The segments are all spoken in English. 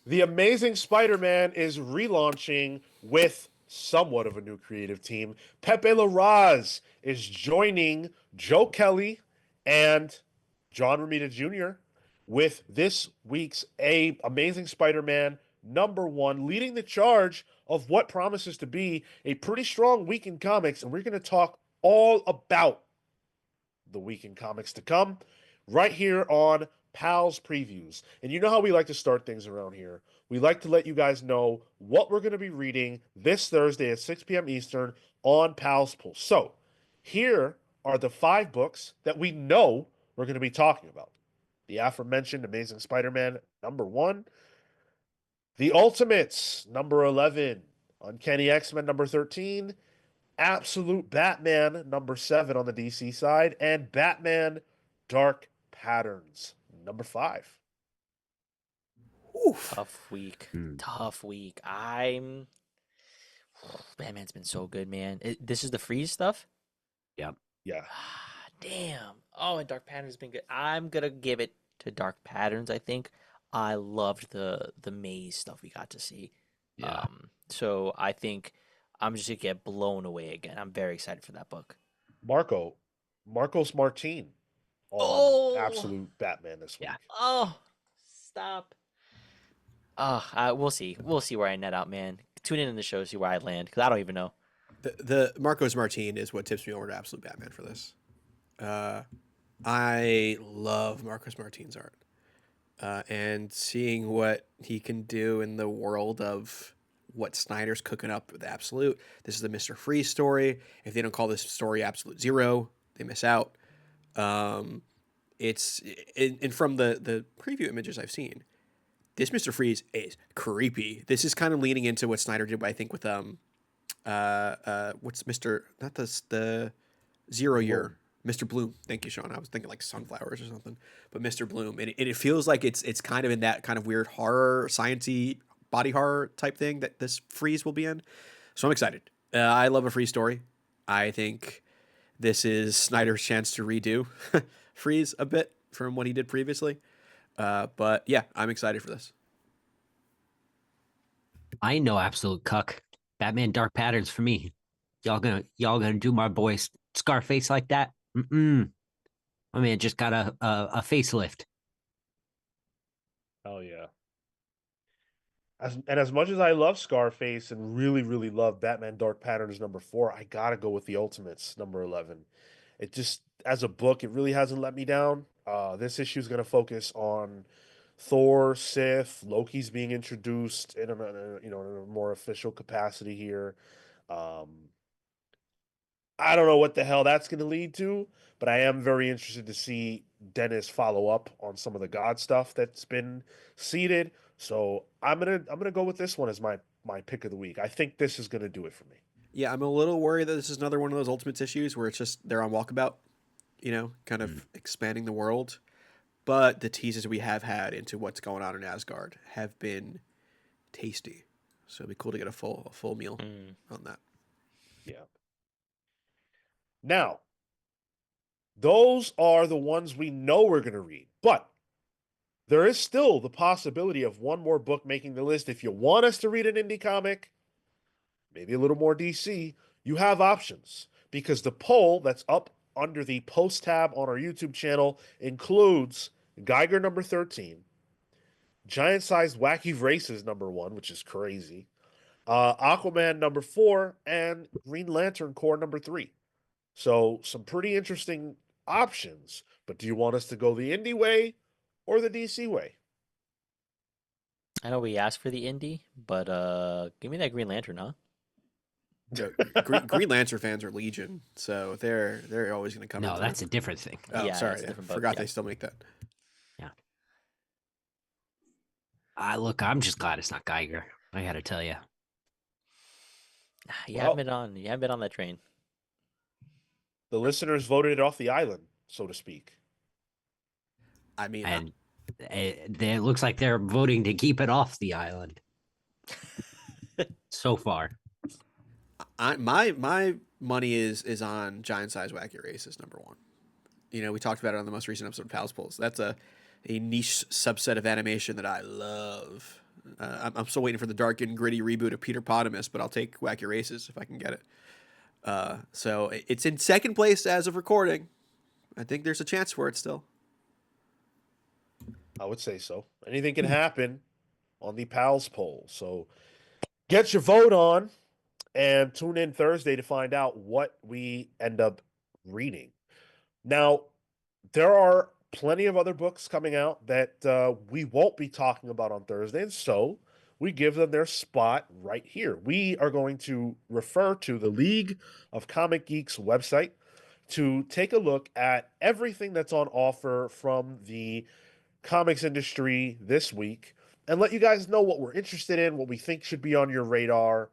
The Amazing Spider-Man is relaunching with somewhat of a new creative team. Pepe Larraz is joining Joe Kelly and John Romita Jr. with this week's Amazing Spider-Man #1, leading the charge of what promises to be a pretty strong week in comics. And we're going to talk all about the week in comics to come right here on Pals Previews. And you know how we like to start things around here. We like to let you guys know what we're going to be reading this Thursday at 6 p.m. Eastern on Pals Pulse. So, here are the 5 books that we know we're going to be talking about. The aforementioned Amazing Spider-Man #1, The Ultimates #11, Uncanny X-Men #13, Absolute Batman #7 on the DC side, and Batman Dark Patterns #5. Oof. Tough week. Hmm. Tough week. Batman's been so good, man. This is the freeze stuff? Yep. Yeah. Damn. Oh, and Dark Patterns has been good. I'm gonna give it to Dark Patterns, I think. I loved the maze stuff we got to see. Yeah. So I think I'm just gonna get blown away again. I'm very excited for that book. Marcos Martin on Oh, Absolute Batman this Yeah. week. oh, stop. We'll see. We'll see where I net out, man. Tune in the show, see where I land, because I don't even know. The Marcos Martin is what tips me over to Absolute Batman for this. I love Marcos Martin's art. And seeing what he can do in the world of what Snyder's cooking up with Absolute. This is the Mr. Freeze story. If they don't call this story Absolute Zero, they miss out. It's and from the preview images I've seen, this Mr. Freeze is creepy. This is kind of leaning into what Snyder did, I think, with what's Mr. not the Zero Year. Mr. Bloom. Thank you, Sean. I was thinking like sunflowers or something, but Mr. Bloom, and it feels like it's kind of in that kind of weird horror, science-y, body horror type thing that this Freeze will be in. So I'm excited. I love a Freeze story. I think this is Snyder's chance to redo Freeze a bit from what he did previously. But yeah, I'm excited for this. I know absolute cuck. Batman Dark Patterns for me. Y'all gonna do my boy Scarface like that? Mm-mm. My man just got a facelift. Oh yeah. As much as I love Scarface and really, really love Batman Dark Patterns #4, I gotta go with the Ultimates #11. It just, as a book, it really hasn't let me down. This issue is gonna focus on Thor, Sif, Loki's being introduced in in a more official capacity here. Um, I don't know what the hell that's going to lead to, but I am very interested to see Dennis follow up on some of the God stuff that's been seeded. So I'm gonna go with this one as my pick of the week. I think this is gonna do it for me. Yeah, I'm a little worried that this is another one of those Ultimates issues where it's just they're on walkabout, kind of expanding the world. But the teases we have had into what's going on in Asgard have been tasty. So it'd be cool to get a full meal on that. Yeah. Now, those are the ones we know we're gonna read, but there is still the possibility of one more book making the list. If you want us to read an indie comic, maybe a little more DC, you have options because the poll that's up under the post tab on our YouTube channel includes Geiger #13, Giant Sized Wacky Races #1, which is crazy, Aquaman #4, and Green Lantern Corps #3. So some pretty interesting options. But do you want us to go the indie way or the DC way? I know we asked for the indie, but give me that Green Lantern, huh? Green Lantern fans are legion, so they're always going to come. No, into that's it. a different thing. Oh, Yeah, sorry, it's a different book, forgot yeah. they still make that. Yeah. Look, I'm just glad it's not Geiger. I gotta tell you. You Well, haven't been on. You haven't been on that train. the listeners voted it off the island, so to speak. I mean, And it looks like they're voting to keep it off the island so far. my money is on Giant Size Wacky Races #1. We talked about it on the most recent episode of Pals Pulse. That's a niche subset of animation that I love. I'm still waiting for the dark and gritty reboot of Peter Potamus, but I'll take Wacky Races if I can get it. So it's in second place as of recording. I think there's a chance for it still. I would say so. Anything can happen on the Pals poll. So get your vote on and tune in Thursday to find out what we end up reading. Now, there are plenty of other books coming out that we won't be talking about on Thursday, and so we give them their spot right here. We are going to refer to the League of Comic Geeks website to take a look at everything that's on offer from the comics industry this week and let you guys know what we're interested in, what we think should be on your radar,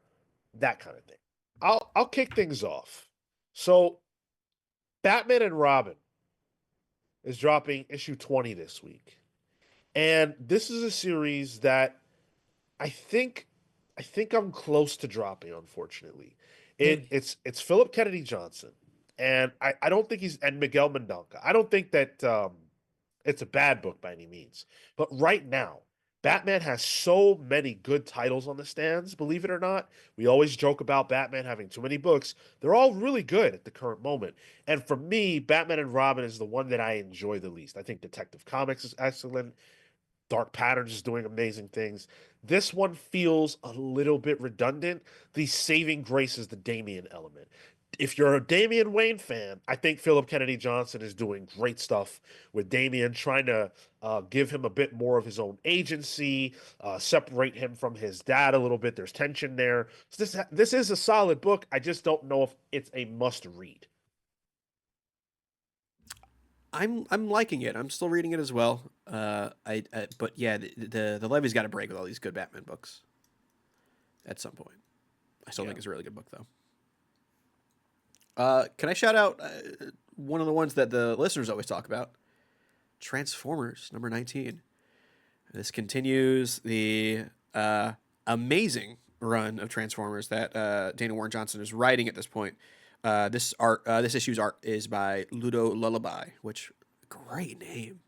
that kind of thing. I'll kick things off. So, Batman and Robin is dropping issue 20 this week. And this is a series that I think I'm close to dropping, unfortunately. It's Philip Kennedy Johnson. And I don't think he's and Miguel Mendonca. I don't think that it's a bad book by any means. But right now, Batman has so many good titles on the stands, believe it or not. We always joke about Batman having too many books. They're all really good at the current moment. And for me, Batman and Robin is the one that I enjoy the least. I think Detective Comics is excellent. Dark Patterns is doing amazing things. This one feels a little bit redundant. The saving grace is the Damian element. If you're a Damian Wayne fan, I think Philip Kennedy Johnson is doing great stuff with Damian, trying to give him a bit more of his own agency, separate him from his dad a little bit. There's tension there. So this is a solid book. I just don't know if it's a must read. I'm liking it. I'm still reading it as well. But yeah, the levee's got to break with all these good Batman books. At some point, I still think it's a really good book though. Can I shout out one of the ones that the listeners always talk about? Transformers number 19. This continues the amazing run of Transformers that Dana Warren Johnson is writing at this point. This issue's art is by Ludo Lullaby, which great name,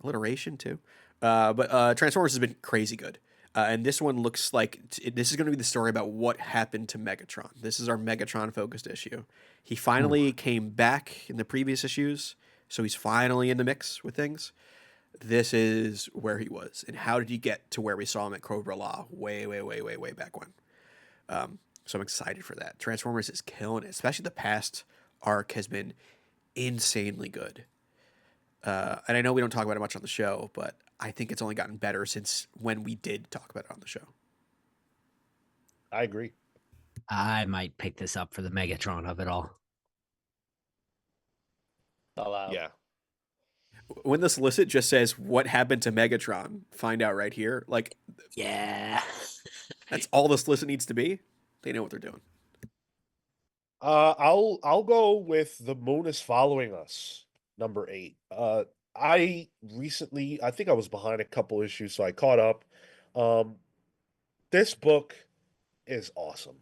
alliteration too. But Transformers has been crazy good, and this one looks like this is going to be the story about what happened to Megatron. This is our Megatron focused issue. He finally came back in the previous issues, so he's finally in the mix with things. This is where he was, and how did he get to where we saw him at Cobra Law way back when. So I'm excited for that. Transformers is killing it. Especially the past arc has been insanely good. And I know we don't talk about it much on the show, but I think it's only gotten better since when we did talk about it on the show. I agree. I might pick this up for the Megatron of it all. All out. Yeah. When the solicit just says, "What happened to Megatron?" Find out right here. Like, Yeah. that's all the solicit needs to be. They know what they're doing. I'll go with The Moon is Following Us, number 8. I think I was behind a couple issues, so I caught up. This book is awesome.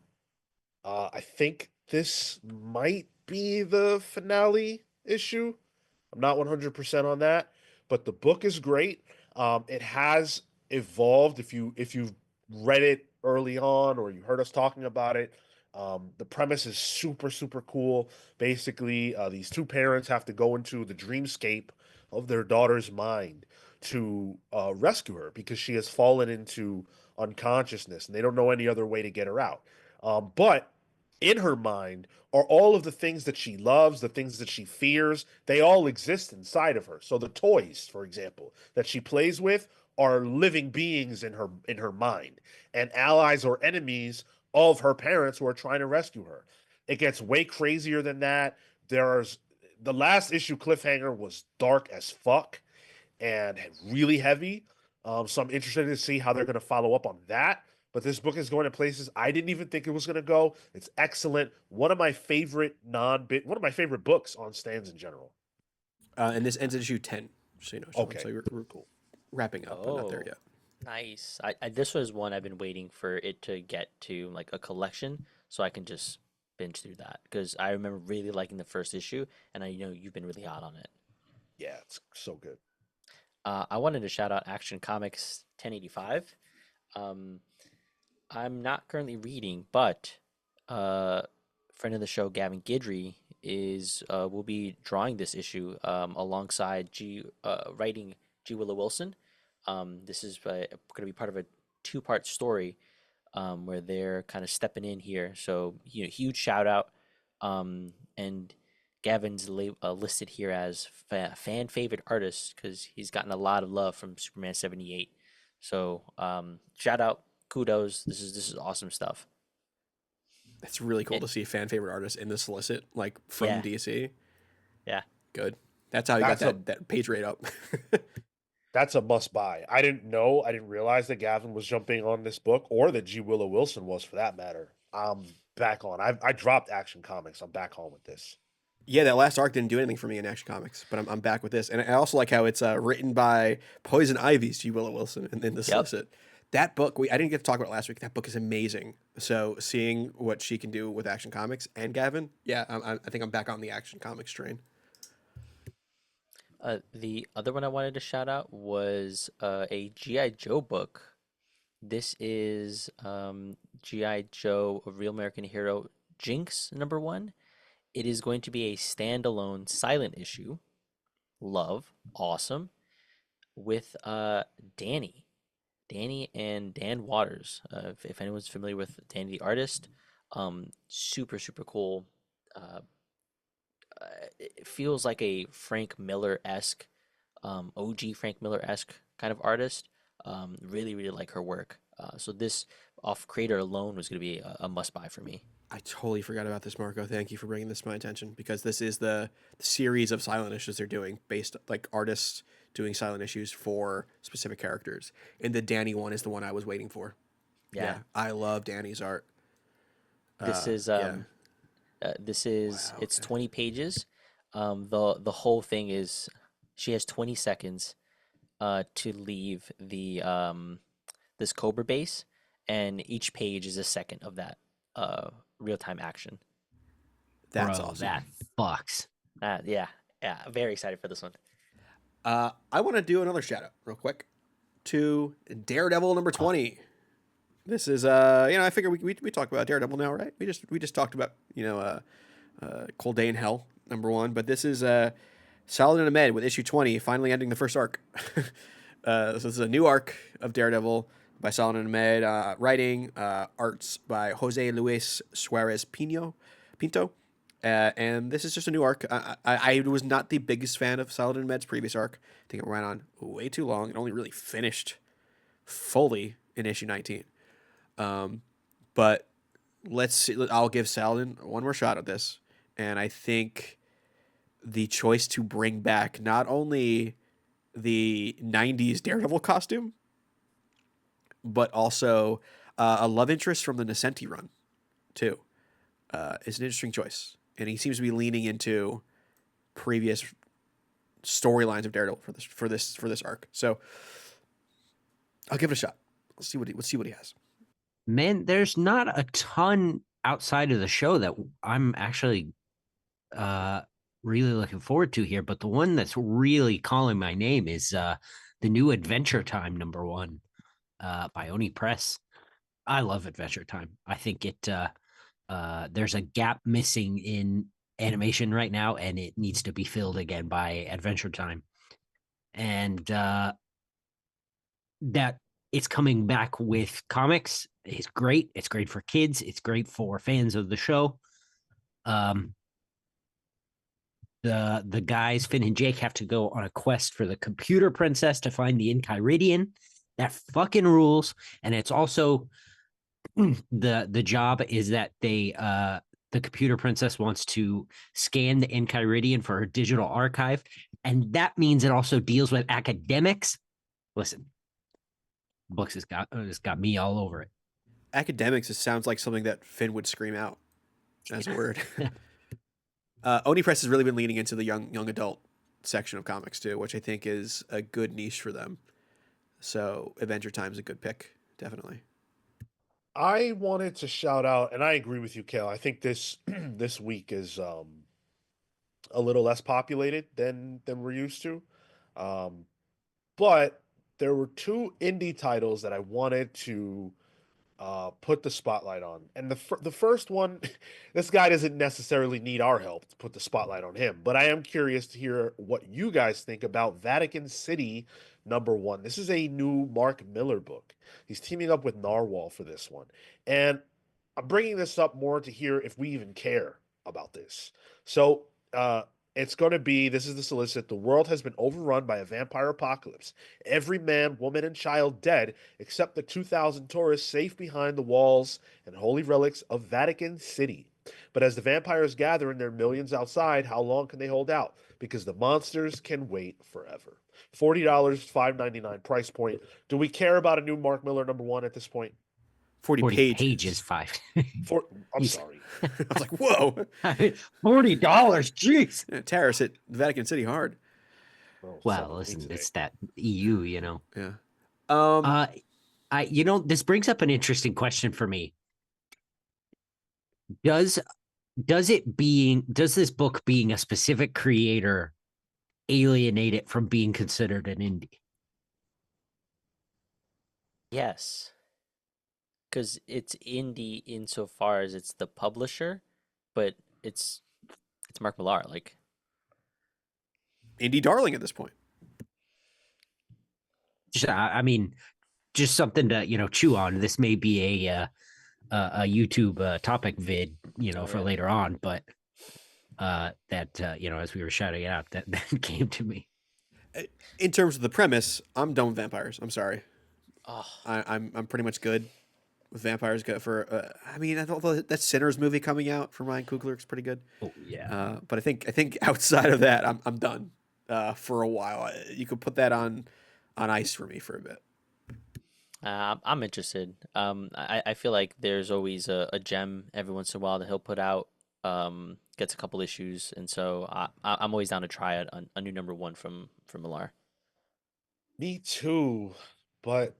I think this might be the finale issue. I'm not 100% on that, but the book is great. It has evolved. If you've read it early on or you heard us talking about it, the premise is super cool. Basically, these two parents have to go into the dreamscape of their daughter's mind to rescue her because she has fallen into unconsciousness and they don't know any other way to get her out. But in her mind are all of the things that she loves, the things that she fears. They all exist inside of her. So the toys, for example, that she plays with are living beings in her mind and allies or enemies of her parents who are trying to rescue her. It gets way crazier than that. There's the last issue cliffhanger was dark as fuck and really heavy. So I'm interested to see how they're going to follow up on that. But this book is going to places I didn't even think it was going to go. It's excellent. One of my favorite books on stands in general. And this ends at issue 10. So, Okay. So we're Cool. wrapping up, but not there yet. Nice. This was one I've been waiting for it to get to like a collection so I can just binge through that because I remember really liking the first issue and I know you've been really hot on it. Yeah, it's so good. I wanted to shout out Action Comics 1085. Um, I'm not currently reading, but uh, friend of the show, Gavin Guidry, is will be drawing this issue alongside writing G. Willow Wilson. This is going to be part of a two-part story where they're kind of stepping in here. So, huge shout out. And Gavin's listed here as fan favorite artist because he's gotten a lot of love from Superman 78. So, shout out, kudos. This is awesome stuff. It's really cool And, to see fan favorite artists in the solicit, like from yeah, DC. yeah. Good. That's how you got That's a that page rate up. that's a must buy. I didn't realize that Gavin was jumping on this book, or that G. Willow Wilson was, for that matter. I'm back on. I dropped Action Comics. I'm back on with this. Yeah, that last arc didn't do anything for me in Action Comics, but I'm back with this. And I also like how it's written by Poison Ivy's G. Willow Wilson in the Yep. solicit. That book, I didn't get to talk about it last week. That book is amazing. So seeing what she can do with Action Comics and Gavin, yeah, I think I'm back on the Action Comics train. The other one I wanted to shout out was a G.I. Joe book. This is G.I. Joe, a Real American Hero, Jinx #1. It is going to be a standalone silent issue. Love, awesome, with Danny. Danny and Dan Waters. If anyone's familiar with Danny the artist, super super cool. Uh, it feels like a Frank Miller esque, OG Frank Miller esque kind of artist. Really really like her work. So this off Creator alone was going to be a must buy for me. I totally forgot about this, Marco. Thank you for bringing this to my attention because this is the series of silent issues they're doing based like artists doing silent issues for specific characters. And the Danny one is the one I was waiting for. Yeah, I love Danny's art. this is Yeah. this is Wow. it's Okay. 20 pages. The whole thing is she has 20 seconds to leave the this Cobra base, and each page is a second of that real time action. That's Bro, awesome. that fucks. Yeah, yeah, very excited for this one. I want to do another shout out real quick to Daredevil number 20. This is I figure we talk about Daredevil now, right? We just talked about Cold Day in Hell #1, but this is Saladin Ahmed with issue 20, finally ending the first arc. So this is a new arc of Daredevil by Saladin Ahmed, writing arts by Jose Luis Suarez Pinto. And this is just a new arc. I was not the biggest fan of Saladin Ahmed's previous arc. I think it went on way too long. It only really finished fully in issue 19. But let's see. I'll give Saladin one more shot at this. And I think the choice to bring back not only the 90s Daredevil costume, but also a love interest from the Nascenti run, too, is an interesting choice. And he seems to be leaning into previous storylines of Daredevil for this arc. So I'll give it a shot. Let's see what he has. Man, there's not a ton outside of the show that I'm actually really looking forward to here, but the one that's really calling my name is the new Adventure Time #1 by Oni Press. I love Adventure Time. I think it there's a gap missing in animation right now, and it needs to be filled again by Adventure Time. And that it's coming back with comics is great. It's great for kids. It's great for fans of the show. The guys Finn and Jake have to go on a quest for the computer princess to find the Enchiridion. That fucking rules. And it's also the job is that the computer princess wants to scan the Enchiridion for her digital archive, and that means it also deals with academics. Listen, books has got me all over it. Academics, it sounds like something that Finn would scream out as a word. Oni Press has really been leaning into the young adult section of comics too, which I think is a good niche for them. So Adventure Time's a good pick, definitely. I wanted to shout out, and I agree with you, Cale. I think this this week is a little less populated than we're used to. Um, but there were two indie titles that I wanted to put the spotlight on. And the first one, this guy doesn't necessarily need our help to put the spotlight on him, but I am curious to hear what you guys think about Vatican City #1. This is a new Mark Millar book. He's teaming up with Narwhal for this one. And I'm bringing this up more to hear if we even care about this. So, it's going to be this is the solicit. The world has been overrun by a vampire apocalypse. Every man, woman, and child dead, except the 2,000 tourists safe behind the walls and holy relics of Vatican City. But as the vampires gather in their millions outside, how long can they hold out? Because the monsters can wait forever. $40, $5.99 price point. Do we care about a new Mark Millar #1 at this point? 40 40 pages. pages, 5. I'm He's- sorry. I was like, whoa. $40, jeez. Yeah, tariffs hit Vatican City hard. Well, listen, it's that EU, you know. Yeah. This brings up an interesting question for me. Does this book being a specific creator alienate it from being considered an indie? Yes. Because it's indie insofar as it's the publisher, but it's Mark Millar. Like, Indie darling at this point. I mean, just something to chew on. This may be a YouTube topic vid, for yeah. later on, but that as we were shouting it out, that came to me. In terms of the premise, I'm done with vampires. I'm sorry. oh, I'm pretty much good with vampires. Good for. I mean, although that Sinners movie coming out for Ryan Coogler is pretty good. Oh yeah. But I think outside of that, I'm done for a while. You could put that on ice for me for a bit. I'm interested. I feel like there's always a gem every once in a while that he'll put out. Gets a couple issues, and so I'm always down to try a new #1 from Millar. Me too, but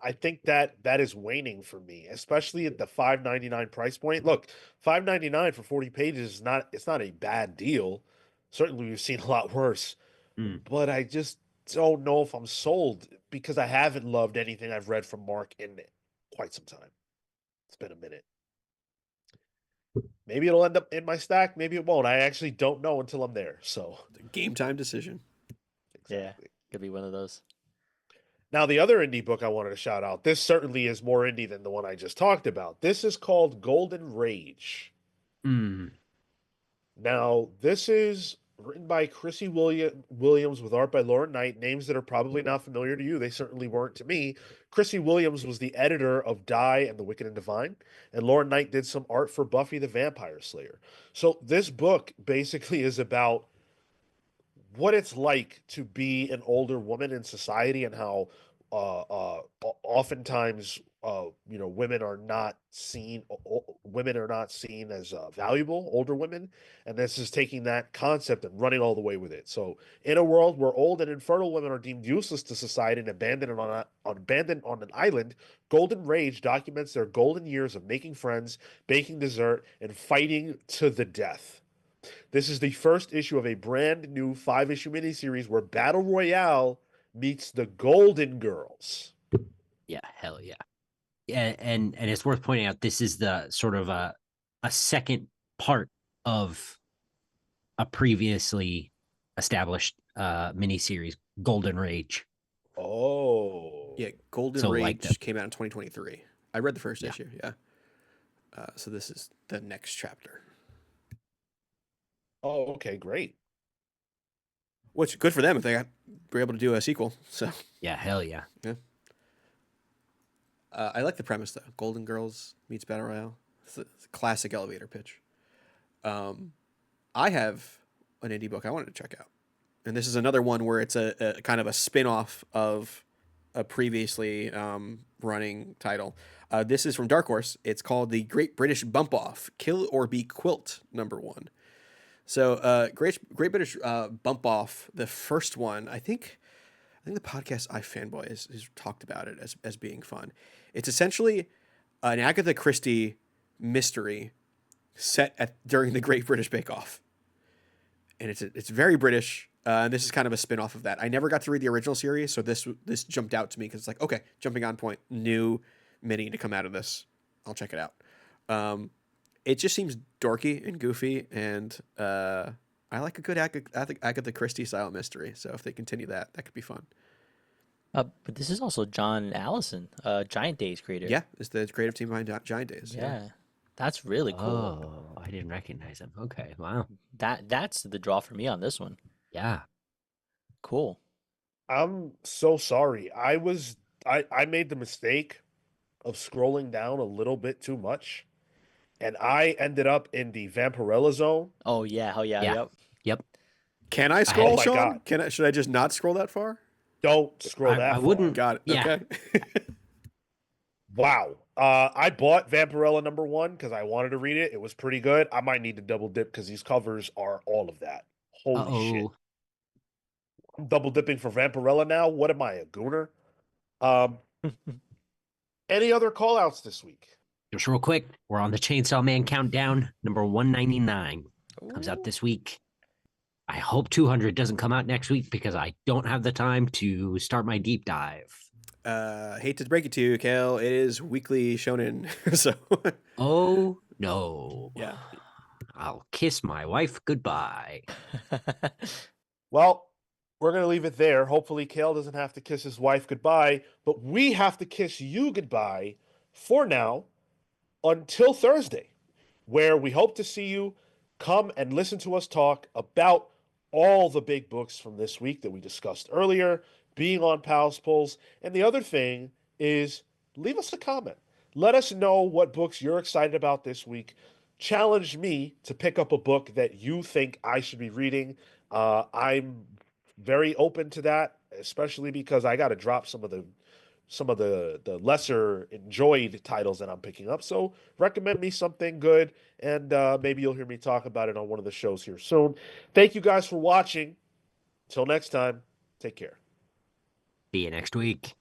I think that is waning for me, especially at the $5.99 price point. Look, $5.99 for 40 pages is not a bad deal. Certainly we've seen a lot worse, Mm. but I just don't know if I'm sold because I haven't loved anything I've read from Mark in quite some time. It's been a minute. Maybe it'll end up in my stack, maybe it won't. I actually don't know until I'm there. So, Game time decision. exactly. Could be one of those. Now, the other indie book I wanted to shout out, this certainly is more indie than the one I just talked about. This is called Golden Rage. Mm. Now, this is written by Chrissy Williams with art by Lauren Knight, names that are probably not familiar to you. They certainly weren't to me. Chrissy Williams was the editor of Die and the Wicked and Divine, and Lauren Knight did some art for Buffy the Vampire Slayer. So this book basically is about what it's like to be an older woman in society and how oftentimes women are not seen as valuable, older women, and this is taking that concept and running all the way with it. So in a world where old and infertile women are deemed useless to society and abandoned on an island, Golden Rage documents their golden years of making friends, baking dessert, and fighting to the death. This is the first issue of a brand new 5-issue miniseries where Battle Royale meets the Golden Girls. Yeah, hell yeah. And it's worth pointing out this is the sort of a second part of a previously established miniseries, Golden Rage. Oh. Yeah, Golden So, Rage came out in 2023. I read the first Yeah. issue. Yeah. So this is the next chapter. Oh, okay, great. Which good for them if they were able to do a sequel. So Yeah, hell yeah. I like the premise though. Golden Girls meets Battle Royale. It's a classic elevator pitch. I have an indie book I wanted to check out, and this is another one where it's a kind of a spin-off of a previously running title. This is from Dark Horse. It's called The Great British Bump Off: Kill or Be Quilt #1. So, Great British Bump Off. The first one, I think the podcast iFanboy has talked about it as being fun. It's essentially an Agatha Christie mystery set during the Great British Bake Off, and it's very British. And this is kind of a spin-off of that. I never got to read the original series, so this jumped out to me because it's like, okay, jumping on point, new mini to come out of this. I'll check it out. It just seems dorky and goofy, and I like a good Agatha Christie style mystery. So if they continue that, that could be fun. But this is also John Allison, Giant Days creator. Yeah, it's the creative team behind Giant Days. Yeah. That's really cool. Oh, I didn't recognize him. Okay, wow. That's the draw for me on this one. Yeah. Cool. I'm so sorry. I made the mistake of scrolling down a little bit too much, and I ended up in the Vampirella zone. Oh yeah, Yeah. yep. Yep. Can I scroll, Oh my Sean? God. Should I just not scroll that far? Don't scroll that I far. wouldn't. Got it. Yeah. Okay. Wow. I bought Vampirella #1 because I wanted to read it. It was pretty good. I might need to double dip because these covers are all of that. Holy shit. Uh-oh. I'm double dipping for Vampirella now. What am I, a gooner? Any other call outs this week? Just real quick, we're on the Chainsaw Man countdown. Number 199 comes out this week. I hope 200 doesn't come out next week because I don't have the time to start my deep dive. Hate to break it to you, Cale. It is weekly shonen. So Oh, no. yeah. I'll kiss my wife goodbye. Well, we're going to leave it there. Hopefully, Cale doesn't have to kiss his wife goodbye, but we have to kiss you goodbye for now until Thursday, where we hope to see you. Come and listen to us talk about all the big books from this week that we discussed earlier, being on Pals Pulls. And the other thing is leave us a comment. Let us know what books you're excited about this week. Challenge me to pick up a book that you think I should be reading. I'm very open to that, especially because I got to drop some of the lesser enjoyed titles that I'm picking up. So recommend me something good, and maybe you'll hear me talk about it on one of the shows here soon. Thank you guys for watching. Till next time, take care. See you next week.